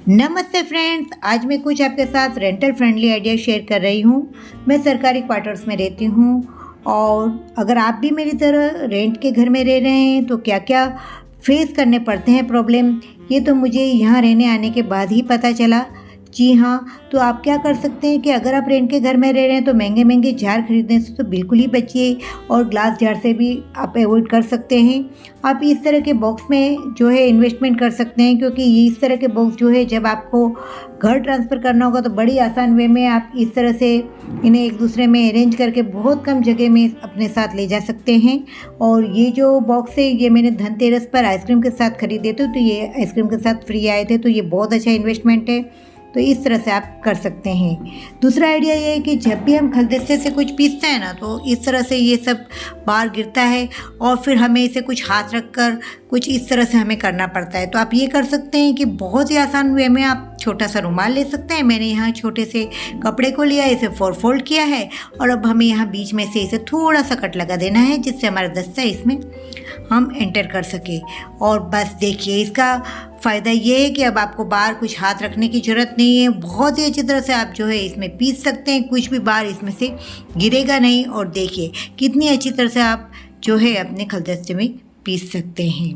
नमस्ते फ्रेंड्स, आज मैं कुछ आपके साथ रेंटल फ्रेंडली आइडिया शेयर कर रही हूँ। मैं सरकारी क्वार्टर्स में रहती हूँ और अगर आप भी मेरी तरह रेंट के घर में रह रहे हैं तो क्या क्या फेस करने पड़ते हैं प्रॉब्लम, ये तो मुझे यहाँ रहने आने के बाद ही पता चला। जी हाँ, तो आप क्या कर सकते हैं कि अगर आप रेंट के घर में रह रहे हैं तो महंगे महंगे जार खरीदने से तो बिल्कुल ही बचिए और ग्लास जार से भी आप अवॉइड कर सकते हैं। आप इस तरह के बॉक्स में जो है इन्वेस्टमेंट कर सकते हैं, क्योंकि ये इस तरह के बॉक्स जो है जब आपको घर ट्रांसफ़र करना होगा तो बड़ी आसान वे में आप इस तरह से इन्हें एक दूसरे में अरेंज करके बहुत कम जगह में अपने साथ ले जा सकते हैं। और ये जो बॉक्स है ये मैंने धनतेरस पर आइसक्रीम के साथ खरीदे थे, तो ये आइसक्रीम के साथ फ्री आए थे, तो ये बहुत अच्छा इन्वेस्टमेंट है। तो इस तरह से आप कर सकते हैं। दूसरा आइडिया ये है कि जब भी हम खलदस्ते से कुछ पीसते हैं ना, तो इस तरह से ये सब बाहर गिरता है और फिर हमें इसे कुछ हाथ रख कर कुछ इस तरह से हमें करना पड़ता है। तो आप ये कर सकते हैं कि बहुत ही आसान वे में आप छोटा सा रुमाल ले सकते हैं। मैंने यहाँ छोटे से कपड़े को लिया, इसे फोल्ड किया है और अब हमें यहाँ बीच में से इसे थोड़ा सा कट लगा देना है, जिससे हमारा दस्ता इसमें हम एंटर कर सके। और बस देखिए, इसका फ़ायदा ये है कि अब आपको बाहर कुछ हाथ रखने की ज़रूरत नहीं है। बहुत ही अच्छी तरह से आप जो है इसमें पीस सकते हैं, कुछ भी बाहर इसमें से गिरेगा नहीं। और देखिए कितनी अच्छी तरह से आप जो है अपने खलदस्ते में पीस सकते हैं।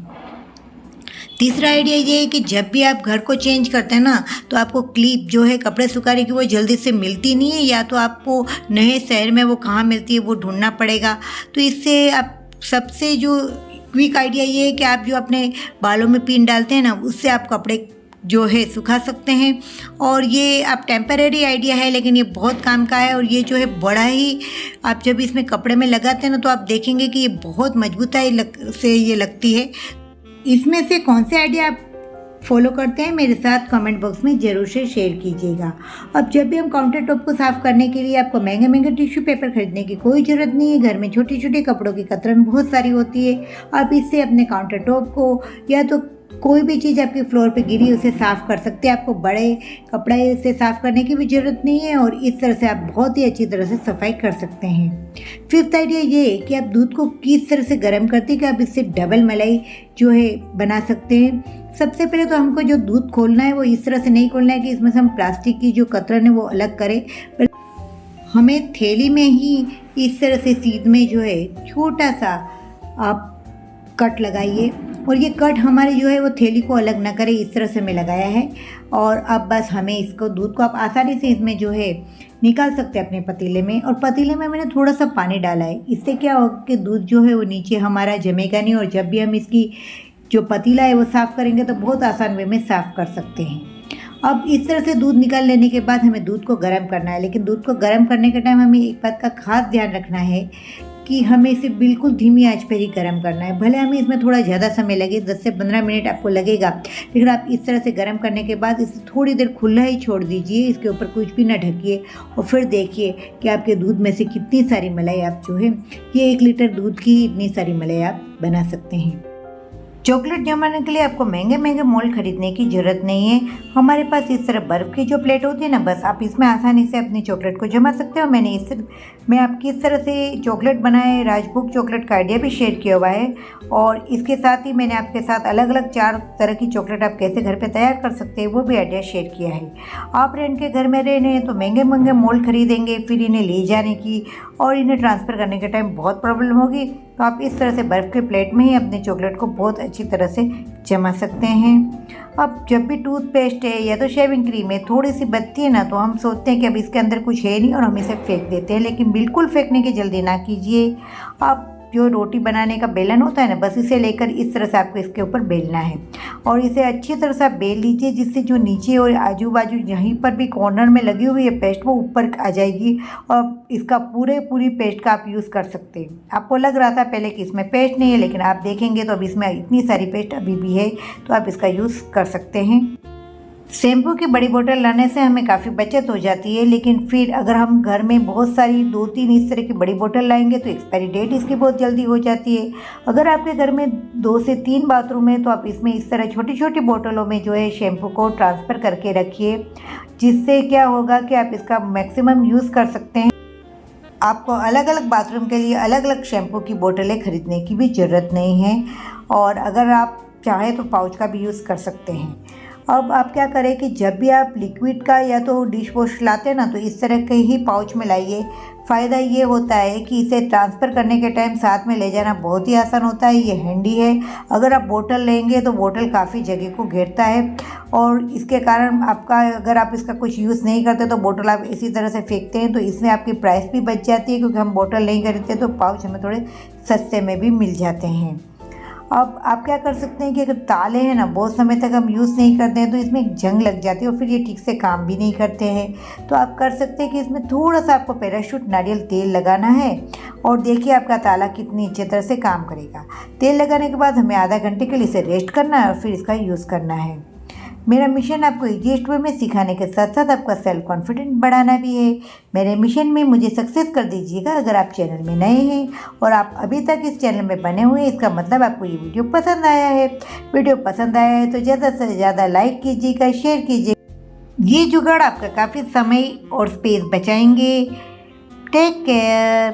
तीसरा आइडिया ये है कि जब भी आप घर को चेंज करते हैं ना, तो आपको क्लिप जो है कपड़े सुखाने की वो जल्दी से मिलती नहीं है, या तो आपको नए शहर में वो कहाँ मिलती है वो ढूंढना पड़ेगा। तो इससे आप सबसे जो क्विक आइडिया ये है कि आप जो अपने बालों में पिन डालते हैं ना, उससे आप कपड़े जो है सुखा सकते हैं। और ये आप टेम्परेरी आइडिया है, लेकिन ये बहुत काम का है। और ये जो है बड़ा ही, आप जब इसमें कपड़े में लगाते हैं ना, तो आप देखेंगे कि ये बहुत मजबूताई से ये लगती है। इसमें से कौन से आइडिया आप फॉलो करते हैं मेरे साथ कमेंट बॉक्स में ज़रूर से शेयर कीजिएगा। अब जब भी हम काउंटर टॉप को साफ़ करने के लिए आपको महंगे महंगे टिश्यू पेपर खरीदने की कोई ज़रूरत नहीं है। घर में छोटे छोटे कपड़ों की कतरन बहुत सारी होती है। आप इससे अपने काउंटर टॉप को या तो कोई भी चीज़ आपके फ्लोर पे गिरी उसे साफ़ कर सकते हैं। आपको बड़े कपड़े से साफ़ करने की भी ज़रूरत नहीं है और इस तरह से आप बहुत ही अच्छी तरह से सफाई कर सकते हैं। फिफ्थ आइडिया ये है कि आप दूध को किस तरह से गर्म करते हैं कि आप इससे डबल मलाई जो है बना सकते हैं। सबसे पहले तो हमको जो दूध खोलना है वो इस तरह से नहीं खोलना है कि इसमें से हम प्लास्टिक की जो कतरन है वो अलग करें। हमें थैली में ही इस तरह से सीध में जो है छोटा सा आप कट लगाइए, और ये कट हमारे जो है वो थैली को अलग ना करे, इस तरह से मैं लगाया है। और अब बस हमें इसको दूध को आप आसानी से इसमें जो है निकाल सकते हैं अपने पतीले में। और पतीले में मैंने थोड़ा सा पानी डाला है, इससे क्या होगा कि दूध जो है वो नीचे हमारा जमेगा नहीं, और जब भी हम इसकी जो पतीला है वो साफ़ करेंगे तो बहुत आसान वे में साफ़ कर सकते हैं। अब इस तरह से दूध निकाल लेने के बाद हमें दूध को गर्म करना है, लेकिन दूध को गर्म करने के टाइम हमें एक बात का खास ध्यान रखना है कि हमें इसे बिल्कुल धीमी आंच पर ही गर्म करना है। भले हमें इसमें थोड़ा ज़्यादा समय लगे, 10 से 15 मिनट आपको लगेगा, लेकिन आप इस तरह से गर्म करने के बाद इसे थोड़ी देर खुला ही छोड़ दीजिए, इसके ऊपर कुछ भी ना ढकिए। और फिर देखिए कि आपके दूध में से कितनी सारी मलाई आप जो है, ये 1 लीटर दूध की इतनी सारी मलाई आप बना सकते हैं। चॉकलेट जमाने के लिए आपको महंगे महंगे मोल्ड खरीदने की ज़रूरत नहीं है। हमारे पास इस तरह बर्फ़ की जो प्लेट होती है ना, बस आप इसमें आसानी से अपनी चॉकलेट को जमा सकते हो। मैं आपकी इस तरह से चॉकलेट बनाए राजभोग चॉकलेट का आइडिया भी शेयर किया हुआ है, और इसके साथ ही मैंने आपके साथ अलग अलग 4 तरह की चॉकलेट आप कैसे घर पे तैयार कर सकते हैं वो भी आइडिया शेयर किया है। आप रेंट के घर में रह रहे हैं तो महंगे महंगे मोल्ड खरीदेंगे, फिर इन्हें ले जाने की और इन्हें ट्रांसफ़र करने के टाइम बहुत प्रॉब्लम होगी। तो आप इस तरह से बर्फ़ के प्लेट में ही अपने चॉकलेट को बहुत अच्छी तरह से जमा सकते हैं। अब जब भी टूथपेस्ट है या तो शेविंग क्रीम है थोड़ी सी बचती है ना, तो हम सोचते हैं कि अब इसके अंदर कुछ है नहीं और हम इसे फेंक देते हैं, लेकिन बिल्कुल फेंकने की जल्दी ना कीजिए। आप जो रोटी बनाने का बेलन होता है ना, बस इसे लेकर इस तरह से आपको इसके ऊपर बेलना है और इसे अच्छी तरह से आप बेल लीजिए, जिससे जो नीचे और आजू बाजू यहीं पर भी कॉर्नर में लगी हुई है पेस्ट वो ऊपर आ जाएगी और इसका पूरी पेस्ट का आप यूज़ कर सकते हैं। आपको लग रहा था पहले कि इसमें पेस्ट नहीं है, लेकिन आप देखेंगे तो अब इसमें इतनी सारी पेस्ट अभी भी है, तो आप इसका यूज़ कर सकते हैं। शैम्पू की बड़ी बोतल लाने से हमें काफ़ी बचत हो जाती है, लेकिन फिर अगर हम घर में बहुत सारी 2-3 इस तरह की बड़ी बोतल लाएंगे तो एक्सपायरी डेट इसकी बहुत जल्दी हो जाती है। अगर आपके घर में 2 से 3 बाथरूम है तो आप इसमें इस तरह छोटी छोटी बोतलों में जो है शैम्पू को ट्रांसफ़र करके रखिए, जिससे क्या होगा कि आप इसका मैक्सिमम यूज़ कर सकते हैं। आपको अलग अलग बाथरूम के लिए अलग अलग शैम्पू की बोतलें खरीदने की भी ज़रूरत नहीं है, और अगर आप चाहें तो पाउच का भी यूज़ कर सकते हैं। अब आप क्या करें कि जब भी आप लिक्विड का या तो डिश वॉश लाते हैं ना, तो इस तरह के ही पाउच में लाइए। फ़ायदा ये होता है कि इसे ट्रांसफ़र करने के टाइम साथ में ले जाना बहुत ही आसान होता है, ये हैंडी है। अगर आप बोतल लेंगे तो बोतल काफ़ी जगह को घेरता है और इसके कारण आपका, अगर आप इसका कुछ यूज़ नहीं करते तो बोतल आप इसी तरह से फेंकते हैं, तो इसमें आपकी प्राइस भी बच जाती है, क्योंकि हम बोतल नहीं खरीदते तो पाउच हमें थोड़े सस्ते में भी मिल जाते हैं। अब आप क्या कर सकते हैं कि अगर ताले हैं ना, बहुत समय तक हम यूज़ नहीं करते हैं तो इसमें एक जंग लग जाती है और फिर ये ठीक से काम भी नहीं करते हैं। तो आप कर सकते हैं कि इसमें थोड़ा सा आपको पैराशूट नारियल तेल लगाना है और देखिए आपका ताला कितनी अच्छी तरह से काम करेगा। तेल लगाने के बाद हमें आधा घंटे के लिए इसे रेस्ट करना है और फिर इसका यूज़ करना है। मेरा मिशन आपको ईजीएस्ट वे में सिखाने के साथ साथ आपका सेल्फ कॉन्फिडेंस बढ़ाना भी है। मेरे मिशन में मुझे सक्सेस कर दीजिएगा। अगर आप चैनल में नए हैं और आप अभी तक इस चैनल में बने हुए हैं, इसका मतलब आपको ये वीडियो पसंद आया है। वीडियो पसंद आया है तो ज़्यादा से ज़्यादा लाइक कीजिएगा, शेयर कीजिएगा। ये जुगाड़ आपका काफ़ी समय और स्पेस बचाएंगे। Take care.